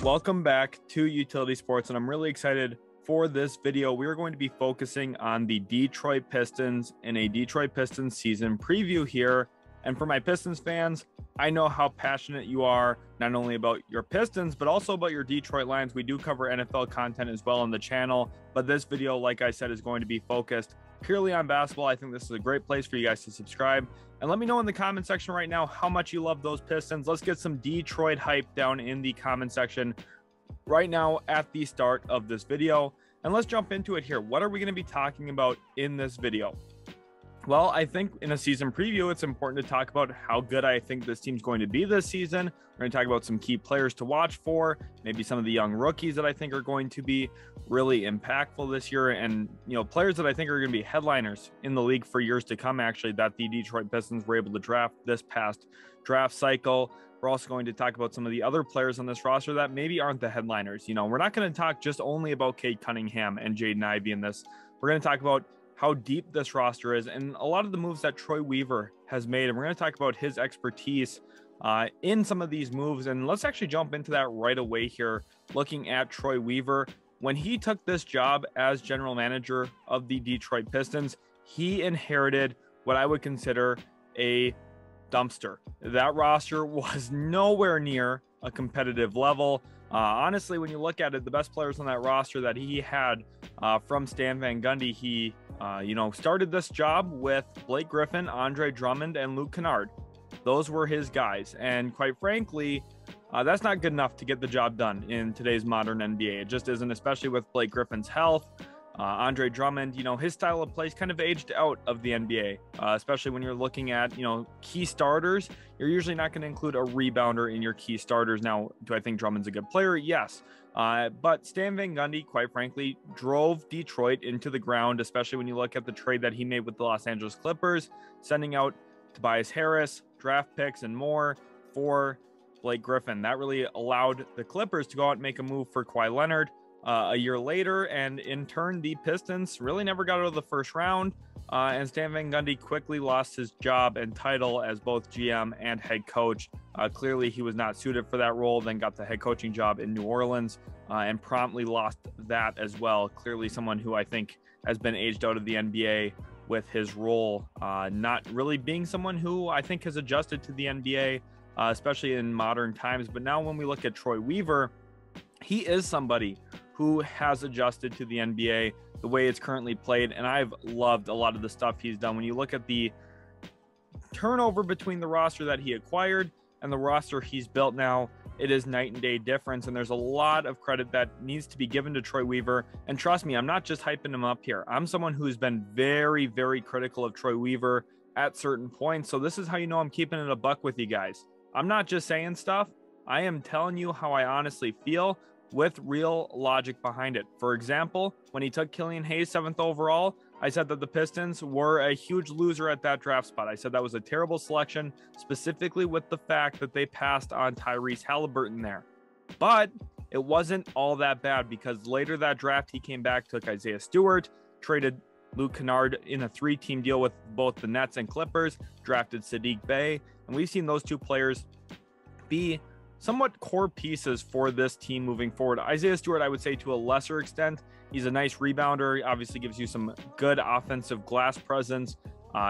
Welcome back to Utility Sports, and I'm really excited for this video. We are going to be focusing on the Detroit Pistons in a Detroit Pistons season preview here. And for my Pistons fans, I know how passionate you are, not only about your Pistons, but also about your Detroit Lions. We do cover NFL content as well on the channel, but this video, like I said, is going to be focused purely on basketball. I think this is a great place for you guys to subscribe. And let me know in the comment section right now how much you love those Pistons. Let's get some Detroit hype down in the comment section right now at the start of this video. And let's jump into it here. What are we going to be talking about in this video? Well, I think in a season preview, it's important to talk about how good I think this team's going to be this season. We're going to talk about some key players to watch for, maybe some of the young rookies that I think are going to be really impactful this year, and players that I think are going to be headliners in the league for years to come, actually, that the Detroit Pistons were able to draft this past draft cycle. We're also going to talk about some of the other players on this roster that maybe aren't the headliners. We're not going to talk just only about Cade Cunningham and Jaden Ivey in this. We're going to talk about how deep this roster is and a lot of the moves that Troy Weaver has made. And we're going to talk about his expertise in some of these moves. And let's actually jump into that right away here, looking at Troy Weaver. When he took this job as general manager of the Detroit Pistons, he inherited what I would consider a dumpster. That roster was nowhere near a competitive level. Honestly, when you look at it, the best players on that roster that he had from Stan Van Gundy, he started this job with Blake Griffin, Andre Drummond, and Luke Kennard. Those were his guys. And quite frankly, that's not good enough to get the job done in today's modern NBA. It just isn't, especially with Blake Griffin's health. Andre Drummond, his style of play is kind of aged out of the NBA, especially when you're looking at, key starters. You're usually not going to include a rebounder in your key starters. Now, do I think Drummond's a good player? Yes. But Stan Van Gundy, quite frankly, drove Detroit into the ground, especially when you look at the trade that he made with the Los Angeles Clippers, sending out Tobias Harris, draft picks, and more for Blake Griffin. That really allowed the Clippers to go out and make a move for Kawhi Leonard a year later, and in turn, the Pistons really never got out of the first round, and Stan Van Gundy quickly lost his job and title as both GM and head coach. Clearly, he was not suited for that role, then got the head coaching job in New Orleans and promptly lost that as well. Clearly, someone who I think has been aged out of the NBA with his role, not really being someone who I think has adjusted to the NBA, especially in modern times. But now when we look at Troy Weaver, he is somebody who has adjusted to the NBA, the way it's currently played, and I've loved a lot of the stuff he's done. When you look at the turnover between the roster that he acquired and the roster he's built now, it is night and day difference, and there's a lot of credit that needs to be given to Troy Weaver. And trust me, I'm not just hyping him up here. I'm someone who's been very, very critical of Troy Weaver at certain points, so this is how you know I'm keeping it a buck with you guys. I'm not just saying stuff. I am telling you how I honestly feel with real logic behind it. For example, when he took Killian Hayes 7th overall, I said that the Pistons were a huge loser at that draft spot. I said that was a terrible selection, specifically with the fact that they passed on Tyrese Halliburton there. But it wasn't all that bad, because later that draft, he came back, took Isaiah Stewart, traded Luke Kennard in a 3-team deal with both the Nets and Clippers, drafted Saddiq Bey, and we've seen those two players be somewhat core pieces for this team moving forward. Isaiah Stewart, I would say to a lesser extent, he's a nice rebounder, obviously gives you some good offensive glass presence.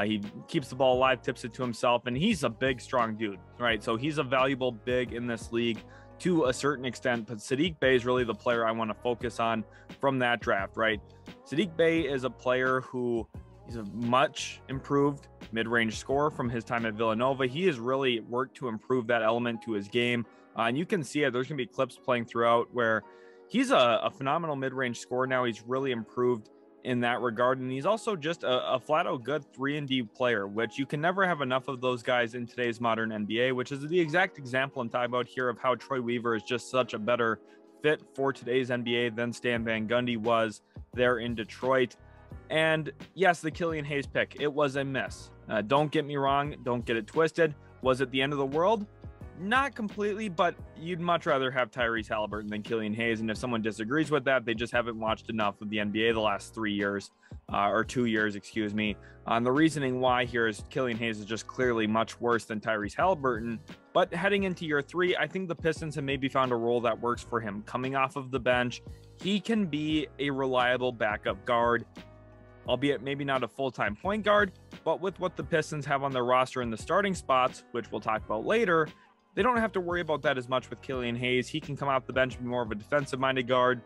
He keeps the ball alive, tips it to himself, and he's a big, strong dude, right? So he's a valuable big in this league to a certain extent, but Saddiq Bey is really the player I want to focus on from that draft, right? Saddiq Bey is a player who is a much improved mid-range scorer from his time at Villanova. He has really worked to improve that element to his game. And you can see it. There's going to be clips playing throughout where he's a phenomenal mid-range scorer now. He's really improved in that regard. And he's also just a flat-out good 3-and-D player, which you can never have enough of those guys in today's modern NBA, which is the exact example I'm talking about here of how Troy Weaver is just such a better fit for today's NBA than Stan Van Gundy was there in Detroit. And yes, the Killian Hayes pick, it was a miss. Don't get me wrong. Don't get it twisted. Was it the end of the world? Not completely, but you'd much rather have Tyrese Halliburton than Killian Hayes. And if someone disagrees with that, they just haven't watched enough of the NBA the last 3 years, or 2 years, excuse me. The reasoning why here is Killian Hayes is just clearly much worse than Tyrese Halliburton. But heading into year 3, I think the Pistons have maybe found a role that works for him. Coming off of the bench, he can be a reliable backup guard, albeit maybe not a full-time point guard, but with what the Pistons have on their roster in the starting spots, which we'll talk about later, they don't have to worry about that as much with Killian Hayes. He can come off the bench and be more of a defensive-minded guard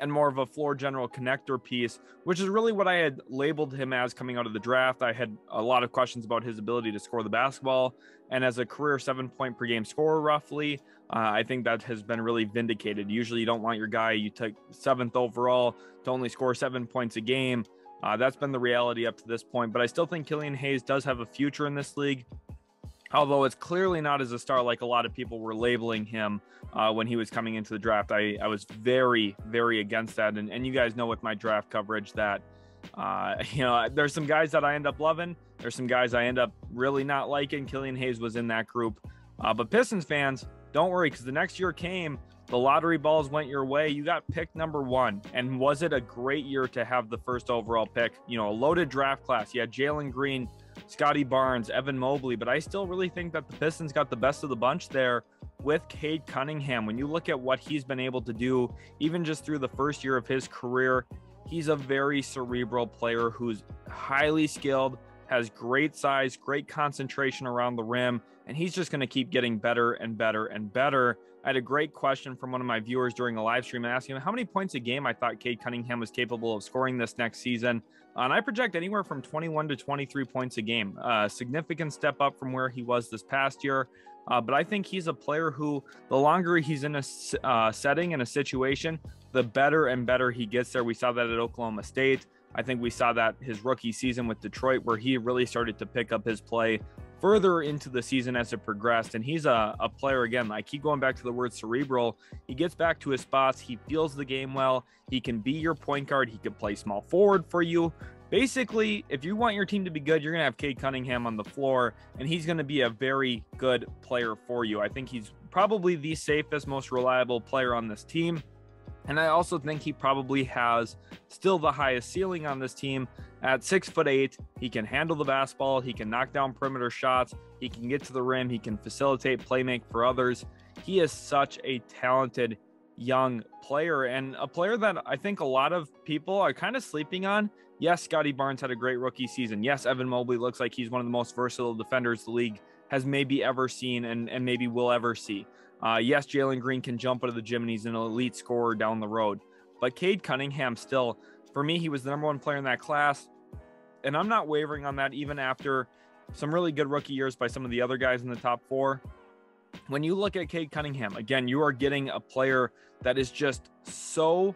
and more of a floor general connector piece, which is really what I had labeled him as coming out of the draft. I had a lot of questions about his ability to score the basketball, and as a career 7-point per game scorer, roughly, I think that has been really vindicated. Usually you don't want your guy you took 7th overall to only score 7 points a game. That's been the reality up to this point, but I still think Killian Hayes does have a future in this league, although it's clearly not as a star like a lot of people were labeling him when he was coming into the draft. I was very, very against that. And you guys know with my draft coverage that, there's some guys that I end up loving. There's some guys I end up really not liking. Killian Hayes was in that group. But Pistons fans, don't worry, because the next year came. The lottery balls went your way. You got pick number 1. And was it a great year to have the first overall pick? A loaded draft class. You had Jalen Green, Scotty Barnes, Evan Mobley, but I still really think that the Pistons got the best of the bunch there with Cade Cunningham. When you look at what he's been able to do, even just through the first year of his career, he's a very cerebral player who's highly skilled, has great size, great concentration around the rim, and he's just going to keep getting better and better and better. I had a great question from one of my viewers during a live stream asking him how many points a game I thought Cade Cunningham was capable of scoring this next season. And I project anywhere from 21 to 23 points a game. Significant step up from where he was this past year. But I think he's a player who, the longer he's in a setting, in a situation, the better and better he gets there. We saw that at Oklahoma State. I think we saw that his rookie season with Detroit, where he really started to pick up his play further into the season as it progressed. And he's a player, again, I keep going back to the word cerebral. He gets back to his spots. He feels the game well. He can be your point guard. He can play small forward for you. Basically, if you want your team to be good, you're going to have Cade Cunningham on the floor, and he's going to be a very good player for you. I think he's probably the safest, most reliable player on this team. And I also think he probably has still the highest ceiling on this team. At 6'8", he can handle the basketball. He can knock down perimeter shots. He can get to the rim. He can facilitate, playmake for others. He is such a talented young player, and a player that I think a lot of people are kind of sleeping on. Yes, Scotty Barnes had a great rookie season. Yes, Evan Mobley looks like he's one of the most versatile defenders the league has maybe ever seen and maybe will ever see. Yes, Jalen Green can jump out of the gym and he's an elite scorer down the road. But Cade Cunningham still, for me, he was the #1 player in that class. And I'm not wavering on that even after some really good rookie years by some of the other guys in the top 4. When you look at Cade Cunningham, again, you are getting a player that is just so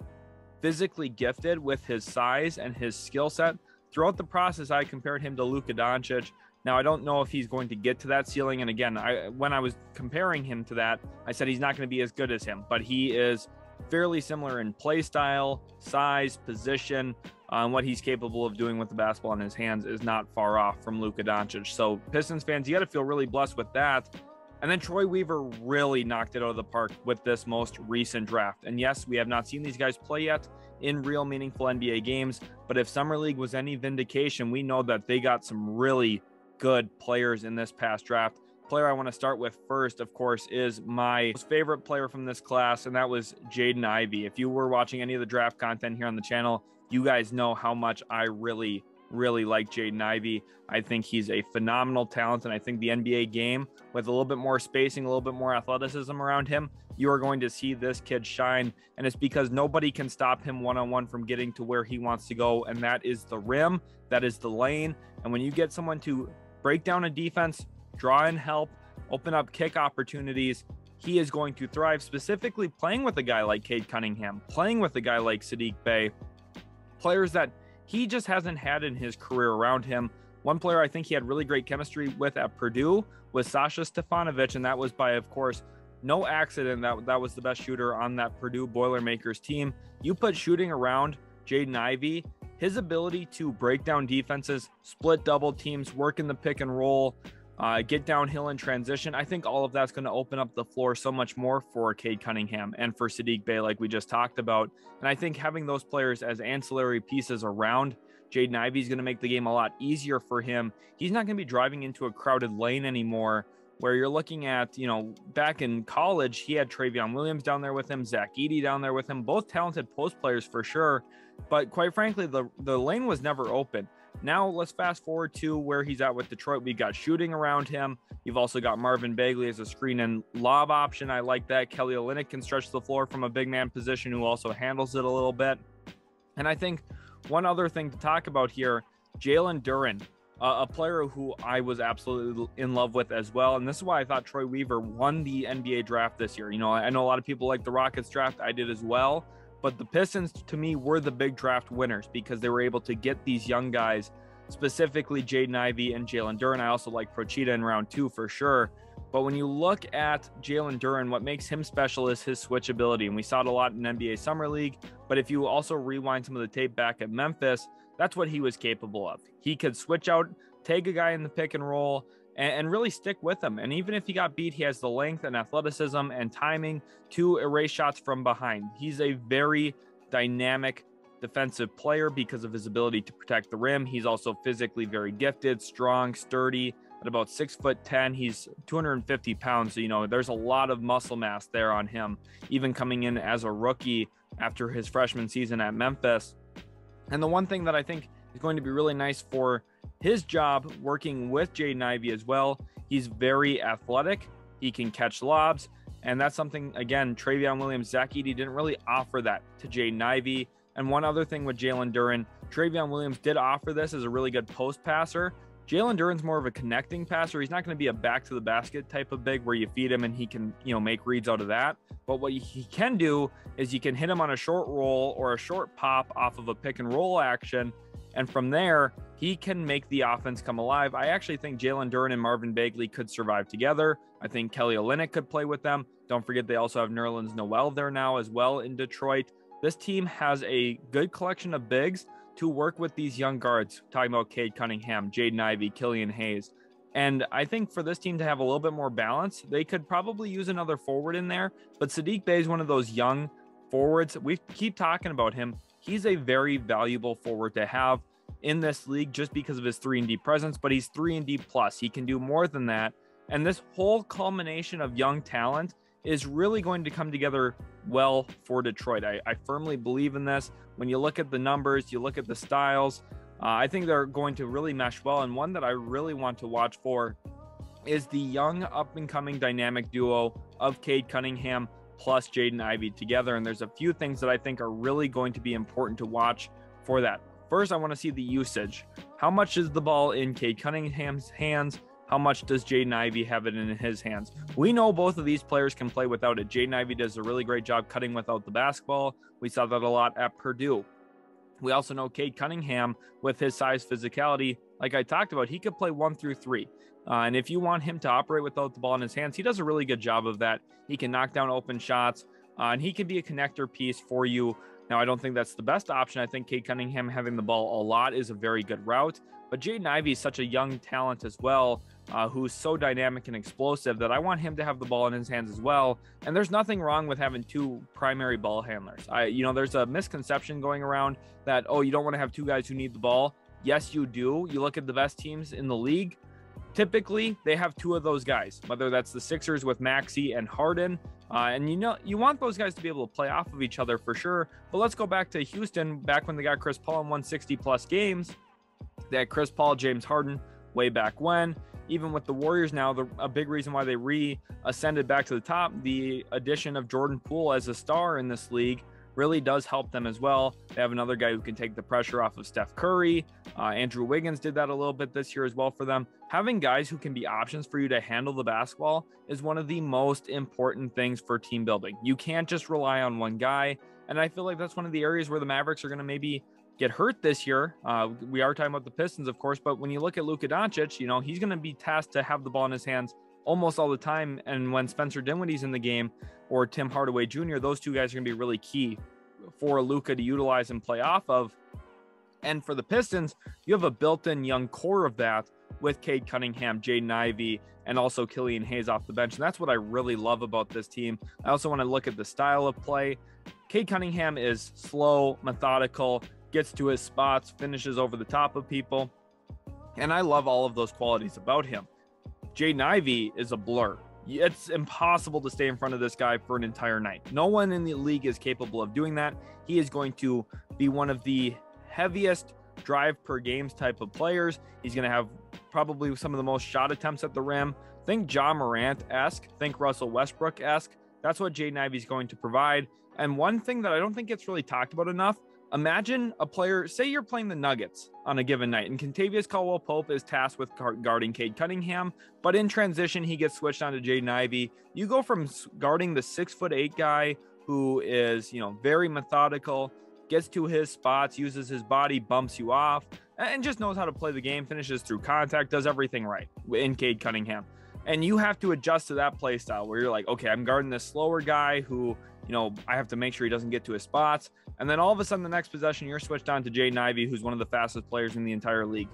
physically gifted with his size and his skill set. Throughout the process, I compared him to Luka Doncic. Now, I don't know if he's going to get to that ceiling. And again, when I was comparing him to that, I said he's not going to be as good as him, but he is fairly similar in play style, size, position. What he's capable of doing with the basketball in his hands is not far off from Luka Doncic. So Pistons fans, you got to feel really blessed with that. And then Troy Weaver really knocked it out of the park with this most recent draft. And yes, we have not seen these guys play yet in real meaningful NBA games, but if Summer League was any vindication, we know that they got some really good players in this past draft. Player I want to start with first, of course, is my favorite player from this class, and that was Jaden Ivey. If you were watching any of the draft content here on the channel, you guys know how much I really like Jaden Ivey. I think he's a phenomenal talent, and I think the NBA game, with a little bit more spacing, a little bit more athleticism around him, you are going to see this kid shine, and it's because nobody can stop him one-on-one from getting to where he wants to go, and that is the rim, that is the lane. And when you get someone to break down a defense, draw in help, open up kick opportunities, he is going to thrive, specifically playing with a guy like Cade Cunningham, playing with a guy like Saddiq Bey, players that he just hasn't had in his career around him. One player I think he had really great chemistry with at Purdue was Sasha Stefanovic, and that was by, of course, no accident that was the best shooter on that Purdue Boilermakers team. You put shooting around Jaden Ivey, his ability to break down defenses, split double teams, work in the pick and roll, get downhill in transition. I think all of that's going to open up the floor so much more for Cade Cunningham and for Saddiq Bey, like we just talked about. And I think having those players as ancillary pieces around Jaden Ivey is going to make the game a lot easier for him. He's not going to be driving into a crowded lane anymore, where you're looking at, back in college, he had Travion Williams down there with him, Zach Edey down there with him, both talented post players for sure. But quite frankly, the lane was never open. Now let's fast forward to where he's at with Detroit. We've got shooting around him. You've also got Marvin Bagley as a screen and lob option. I like that. Kelly Olynyk can stretch the floor from a big man position, who also handles it a little bit. And I think one other thing to talk about here, Jaylen Duren, a player who I was absolutely in love with as well. And this is why I thought Troy Weaver won the NBA draft this year. I know a lot of people like the Rockets draft. I did as well. But the Pistons, to me, were the big draft winners because they were able to get these young guys, specifically Jaden Ivey and Jalen Duren. I also like Procida in round 2 for sure. But when you look at Jalen Duren, what makes him special is his switchability. And we saw it a lot in NBA Summer League. But if you also rewind some of the tape back at Memphis, that's what he was capable of. He could switch out, take a guy in the pick and roll, and really stick with him. And even if he got beat, he has the length and athleticism and timing to erase shots from behind. He's a very dynamic defensive player because of his ability to protect the rim. He's also physically very gifted, strong, sturdy. At about 6'10", he's 250 pounds. So, there's a lot of muscle mass there on him, even coming in as a rookie after his freshman season at Memphis. And the one thing that I think is going to be really nice for his job working with Jaden Ivey as well, he's very athletic. He can catch lobs. And that's something, again, Travion Williams, Zach Edey didn't really offer that to Jaden Ivey. And one other thing with Jalen Duren, Travion Williams did offer this as a really good post passer. Jalen Duren's more of a connecting passer. He's not going to be a back to the basket type of big where you feed him and he can, make reads out of that. But what he can do is you can hit him on a short roll or a short pop off of a pick and roll action. And from there, he can make the offense come alive. I actually think Jalen Duren and Marvin Bagley could survive together. I think Kelly Olynyk could play with them. Don't forget, they also have Nerlens Noel there now as well in Detroit. This team has a good collection of bigs to work with these young guards, talking about Cade Cunningham, Jaden Ivey, Killian Hayes. And I think for this team to have a little bit more balance, they could probably use another forward in there. But Saddiq Bey is one of those young forwards. We keep talking about him. He's a very valuable forward to have in this league just because of his 3-and-D presence, but he's 3-and-D plus. He can do more than that. And this whole culmination of young talent is really going to come together well for Detroit. I firmly believe in this. When you look at the numbers, you look at the styles, I think they're going to really mesh well. And one that I really want to watch for is the young up-and-coming dynamic duo of Cade Cunningham plus Jaden Ivey together. And there's a few things that I think are really going to be important to watch for that. First, I want to see the usage. How much is the ball in Cade Cunningham's hands? How much does Jaden Ivey have it in his hands? We know both of these players can play without it. Jaden Ivey does a really great job cutting without the basketball. We saw that a lot at Purdue. We also know Cade Cunningham, with his size, physicality, like I talked about, he could play 1 through 3. And if you want him to operate without the ball in his hands, he does a really good job of that. He can knock down open shots, and he can be a connector piece for you. Now, I don't think that's the best option. I think Cade Cunningham having the ball a lot is a very good route. But Jaden Ivey is such a young talent as well, who's so dynamic and explosive that I want him to have the ball in his hands as well. And there's nothing wrong with having 2 primary ball handlers. There's a misconception going around that, you don't want to have 2 guys who need the ball. Yes, you do. You look at the best teams in the league. Typically, they have 2 of those guys, whether that's the Sixers with Maxey and Harden. And you want those guys to be able to play off of each other for sure. But let's go back to Houston, back when they got Chris Paul and won 60+ games. They had Chris Paul, James Harden way back when. Even with the Warriors now, a big reason why they ascended back to the top, the addition of Jordan Poole as a star in this league really does help them as well. They have another guy who can take the pressure off of Steph Curry. Andrew Wiggins did that a little bit this year as well for them. Having guys who can be options for you to handle the basketball is one of the most important things for team building. You can't just rely on one guy. And I feel like that's one of the areas where the Mavericks are going to maybe get hurt this year. We are talking about the Pistons, of course, but when you look at Luka Doncic, he's going to be tasked to have the ball in his hands almost all the time. And when Spencer Dinwiddie's in the game or Tim Hardaway Jr., those 2 guys are going to be really key for Luka to utilize and play off of. And for the Pistons, you have a built-in young core of that with Cade Cunningham, Jaden Ivey, and also Killian Hayes off the bench. And that's what I really love about this team. I also want to look at the style of play. Cade Cunningham is slow, methodical, gets to his spots, finishes over the top of people. And I love all of those qualities about him. Jaden Ivey is a blur. It's impossible to stay in front of this guy for an entire night. No one in the league is capable of doing that. He is going to be one of the heaviest drive per games type of players. He's going to have probably some of the most shot attempts at the rim. Think Ja Morant-esque, think Russell Westbrook-esque. That's what Jaden Ivey is going to provide. And one thing that I don't think gets really talked about enough, imagine a player, say you're playing the Nuggets on a given night, and Kentavious Caldwell-Pope is tasked with guarding Cade Cunningham, but in transition, he gets switched on to Jaden Ivey. You go from guarding the 6'8" guy who is, very methodical, gets to his spots, uses his body, bumps you off, and just knows how to play the game, finishes through contact, does everything right in Cade Cunningham. And you have to adjust to that play style where you're like, okay, I'm guarding this slower guy who, I have to make sure he doesn't get to his spots. And then all of a sudden, the next possession, you're switched on to Jaden Ivey, who's one of the fastest players in the entire league.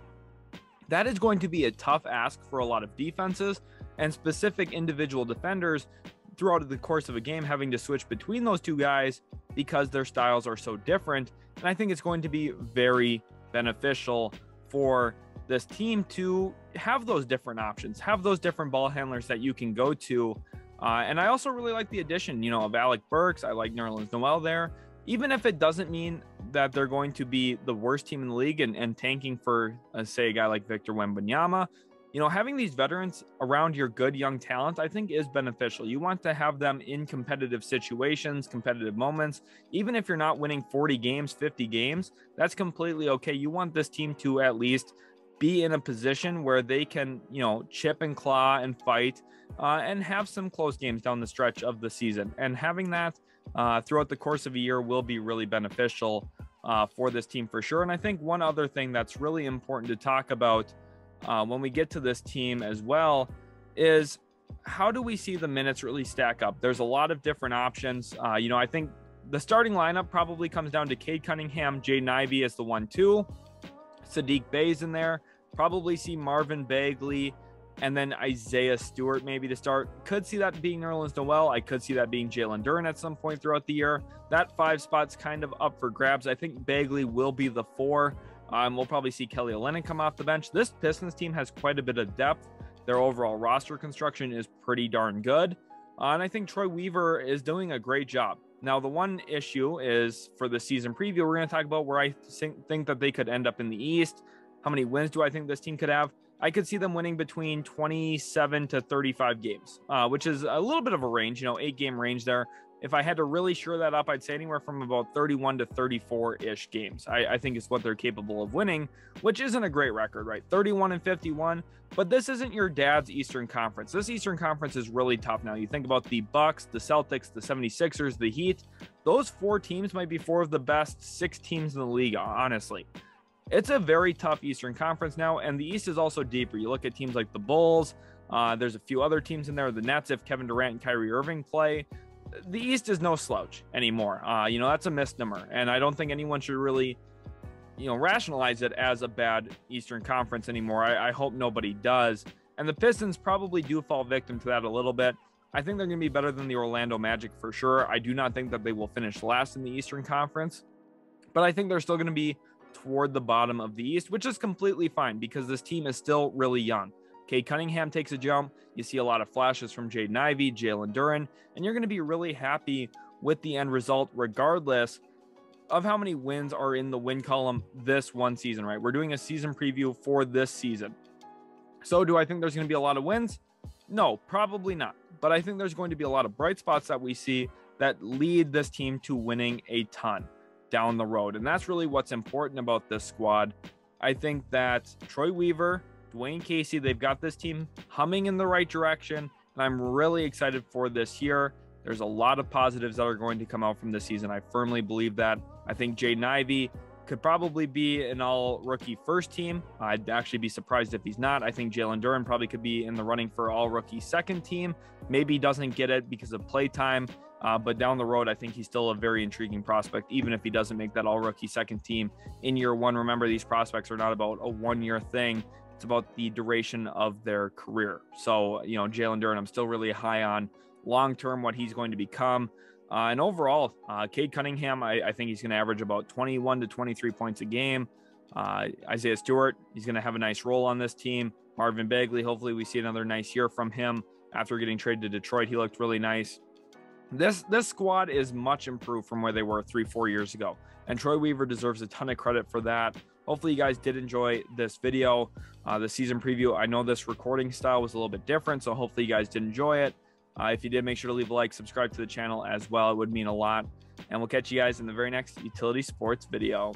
That is going to be a tough ask for a lot of defenses and specific individual defenders throughout the course of a game, having to switch between those two guys because their styles are so different. And I think it's going to be very beneficial for this team to have those different options, have those different ball handlers that you can go to. And I also really like the addition, of Alec Burks. I like Nerlens Noel there. Even if it doesn't mean that they're going to be the worst team in the league and tanking for, say, a guy like Victor Wembanyama, having these veterans around your good young talent, I think is beneficial. You want to have them in competitive situations, competitive moments. Even if you're not winning 40 games, 50 games, that's completely okay. You want this team to at least be in a position where they can, chip and claw and fight and have some close games down the stretch of the season. And having that throughout the course of a year will be really beneficial for this team for sure. And I think one other thing that's really important to talk about when we get to this team as well is how do we see the minutes really stack up? There's a lot of different options. I think the starting lineup probably comes down to Cade Cunningham, Jaden Ivey as the 1-2. Saddiq Bey's in there. Probably see Marvin Bagley and then Isaiah Stewart maybe to start. Could see that being Nerlens Noel. I could see that being Jalen Duren at some point throughout the year. That 5 spot's kind of up for grabs. I think Bagley will be the 4. We'll probably see Kelly Olynyk come off the bench. This Pistons team has quite a bit of depth. Their overall roster construction is pretty darn good. And I think Troy Weaver is doing a great job. Now, the one issue is for the season preview, we're going to talk about where I think that they could end up in the East. How many wins do I think this team could have? I could see them winning between 27 to 35 games, which is a little bit of a range, 8-game range there. If I had to really shore that up, I'd say anywhere from about 31 to 34-ish games. I think is what they're capable of winning, which isn't a great record, right? 31-51, but this isn't your dad's Eastern Conference. This Eastern Conference is really tough now. You think about the Bucks, the Celtics, the 76ers, the Heat. Those 4 teams might be 4 of the best 6 teams in the league, honestly. It's a very tough Eastern Conference now, and the East is also deeper. You look at teams like the Bulls. There's a few other teams in there. The Nets, if Kevin Durant and Kyrie Irving play. The East is no slouch anymore. That's a misnomer, and I don't think anyone should really, rationalize it as a bad Eastern Conference anymore. I hope nobody does. And the Pistons probably do fall victim to that a little bit. I think they're going to be better than the Orlando Magic for sure. I do not think that they will finish last in the Eastern Conference, but I think they're still going to be toward the bottom of the East, which is completely fine because this team is still really young. Cade Cunningham takes a jump. You see a lot of flashes from Jaden Ivey, Jalen Duren, and you're going to be really happy with the end result regardless of how many wins are in the win column this one season, right? We're doing a season preview for this season. So do I think there's going to be a lot of wins? No, probably not. But I think there's going to be a lot of bright spots that we see that lead this team to winning a ton down the road. And that's really what's important about this squad. I think that Troy Weaver, Dwayne Casey, they've got this team humming in the right direction, and I'm really excited for this year. There's a lot of positives that are going to come out from this season. I firmly believe that. I think Jaden Ivey could probably be an all-rookie first team. I'd actually be surprised if he's not. I think Jaylen Durhan probably could be in the running for all-rookie second team. Maybe he doesn't get it because of play time, but down the road, I think he's still a very intriguing prospect, even if he doesn't make that all-rookie second team in year one. Remember, these prospects are not about a one-year thing. It's it's about the duration of their career. So, you know, Jaylen Duren, I'm still really high on long-term what he's going to become. And overall, Cade Cunningham, I think he's going to average about 21 to 23 points a game. Isaiah Stewart, he's going to have a nice role on this team. Marvin Bagley, hopefully we see another nice year from him after getting traded to Detroit. He looked really nice. This squad is much improved from where they were 3-4 years ago, and Troy Weaver deserves a ton of credit for that. Hopefully you guys did enjoy this video, the season preview. I know this recording style was a little bit different, so hopefully you guys did enjoy it. If you did, make sure to leave a like, subscribe to the channel as well. It would mean a lot, and we'll catch you guys in the very next Utility Sports video.